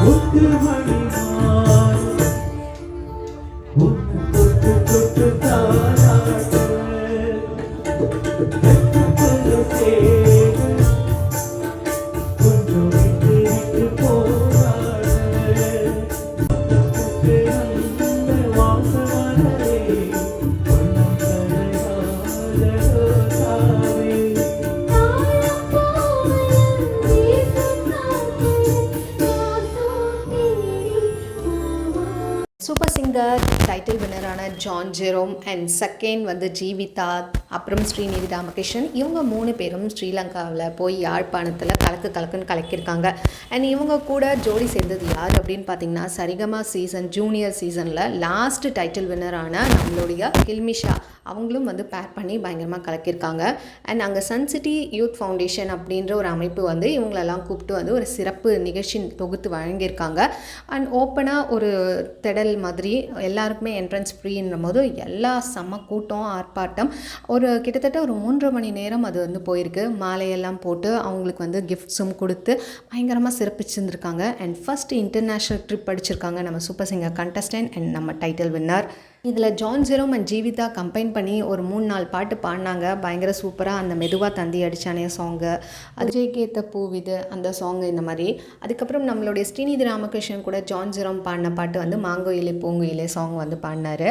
முத்து மணிமான் உன்னை தொட்டு தொட்டு தாராட்டு வெட்டுக்குள்ள சேரு கொஞ்சம் விட்டு விட்டு போராடு அந்த வாசமலரே பொன்னம் தரையாத ரோசாவே சூப்பர் சிங்கர் டைட்டில் வின்னரான ஜான் ஜெரோம் அண்ட் செகண்ட் வந்து ஜீவிதா, அப்புறம் ஸ்ரீநிதி ராமகிருஷ்ணன். இவங்க 3 பேரும் ஸ்ரீலங்காவில் போய் யாழ்ப்பாணத்தில் கலக்குன்னு கலக்கியிருக்காங்க. அண்ட் இவங்க கூட ஜோடி சேர்ந்தது யார் அப்படின்னு பார்த்தீங்கன்னா, சரிகமா சீசன் ஜூனியர் சீசனில் லாஸ்ட் டைட்டில் வின்னரான நம்மளுடைய கில்மிஷா அவங்களும் வந்து பேர் பண்ணி பயங்கரமாக கலக்கியிருக்காங்க. அண்ட் அங்கே சன்சிட்டி யூத் ஃபவுண்டேஷன் அப்படின்ற ஒரு அமைப்பு வந்து இவங்களெல்லாம் கூப்பிட்டு வந்து ஒரு சிறப்பு நிகழ்ச்சி தொகுத்து வழங்கியிருக்காங்க. அண்ட் ஓப்பனாக ஒரு திடல் மாதிரி எல்லாருக்குமே என்ட்ரன்ஸ் ஃப்ரீன்ற போது எல்லா செம்ம கூட்டம் ஆர்ப்பாட்டம் ஒரு கிட்டத்தட்ட ஒரு 3.5 மணி நேரம் அது வந்து போயிருக்கு. மாலையெல்லாம் போட்டு அவங்களுக்கு வந்து கிஃப்ட்ஸும் கொடுத்து பயங்கரமாக சிறப்பிச்சிருந்துருக்காங்க. அண்ட் ஃபஸ்ட் இன்டர்நேஷ்னல் ட்ரிப் அடிச்சிருக்காங்க நம்ம சூப்பர் சிங்கர் கண்டஸ்டன்ட் அண்ட் நம்ம டைட்டில் வின்னர். இதில் John Jerome and Jeevitha combine பண்ணி ஒரு 3-4 பாட்டு பாடினாங்க. பயங்கர சூப்பராக அந்த மெதுவாக தந்தி அடித்தானே சாங்கு, அஜய்கேத்த பூவிது அந்த சாங்கு, இந்த மாதிரி. அதுக்கப்புறம் நம்மளுடைய ஸ்ரீநிதி ராமகிருஷ்ணன் கூட ஜான் ஜெரோம் பாடின பாட்டு வந்து மாங்கோயிலே பூங்குயிலே சாங் வந்து பாடினார்.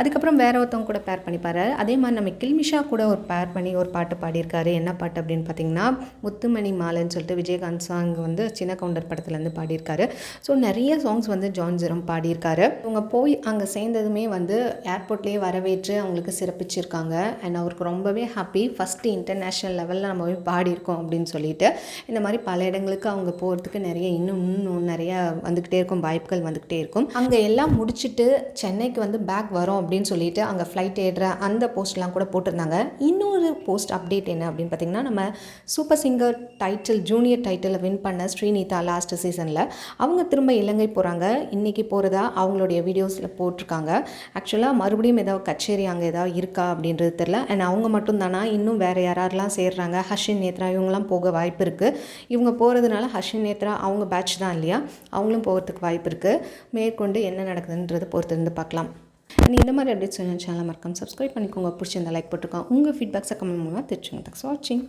அதுக்கப்புறம் வேற ஒருத்தவங்க கூட பேர் பண்ணிப்பார். அதே மாதிரி நம்ம கில்மிஷா கூட ஒரு பேர் பண்ணி ஒரு பாட்டு பாடியிருக்காரு. என்ன பாட்டு அப்படின்னு பார்த்தீங்கன்னா, முத்துமணி மாலைன்னு சொல்லிட்டு விஜயகாந்த் சாங் வந்து சின்ன கவுண்டர் படத்துலேருந்து பாடியிருக்காரு. ஸோ நிறைய சாங்ஸ் வந்து ஜான் ஜெரோம் பாடியிருக்காரு. இவங்க போய் அங்கே சேர்ந்ததுமே வந்து ஏர்போர்ட்லேயே வரவேற்று அவங்களுக்கு சிறப்பிச்சிருக்காங்க. அண்ட் அவருக்கு ரொம்பவே ஹாப்பி. ஃபஸ்ட்டு இன்டர்நேஷ்னல் லெவலில் நம்ம போய் பாடியிருக்கோம் அப்படின்னு சொல்லிட்டு இந்த மாதிரி பல இடங்களுக்கு அவங்க போகிறதுக்கு நிறைய இன்னும் நிறைய வந்துக்கிட்டே இருக்கும், வாய்ப்புகள் வந்துக்கிட்டே இருக்கும். அங்கே எல்லாம் முடிச்சுட்டு சென்னைக்கு வந்து பேக் வரோம் அப்படின்னு சொல்லிட்டு அங்கே ஃப்ளைட் ஏறுற அந்த போஸ்ட்லாம் கூட போட்டிருந்தாங்க. இன்னொரு போஸ்ட் அப்டேட் என்ன அப்படின்னு பார்த்தீங்கன்னா, நம்ம super singer title junior title win பண்ண ஸ்ரீநிதா லாஸ்ட் சீசனில் அவங்க திரும்ப இலங்கை போகிறாங்க. இன்றைக்கி போகிறதா அவங்களுடைய வீடியோஸில் போட்டிருக்காங்க. ஆக்சுவலாக மறுபடியும் ஏதாவது கச்சேரி அங்கே ஏதாவது இருக்கா அப்படின்றது தெரில. அண்ட் அவங்க மட்டும் தானா, இன்னும் வேறு யாரெல்லாம் சேர்றாங்க, ஹர்ஷின் நேத்ரா இவங்கெல்லாம் போக வாய்ப்பு இருக்குது. இவங்க போகிறதுனால ஹர்ஷின் நேத்ரா அவங்க பேட்ச் தான் இல்லையா, அவங்களும் போகிறதுக்கு வாய்ப்பு இருக்குது. மேற்கொண்டு என்ன நடக்குதுன்றது பொறுத்திருந்து பார்க்கலாம். அண்ட் இந்த மாதிரி அப்டேட்ஸ் சேனலை மறக்காம சப்ஸ்கிரைப் பண்ணிக்கோங்க. பிடிச்சிருந்தா லைக் போட்டுருக்கோம். உங்கள் ஃபீட்பேக்ஸை கமெண்ட் மூலமாக தெரிஞ்சுங்க. தேங்க்ஸ் ஃபார் வாட்சிங்.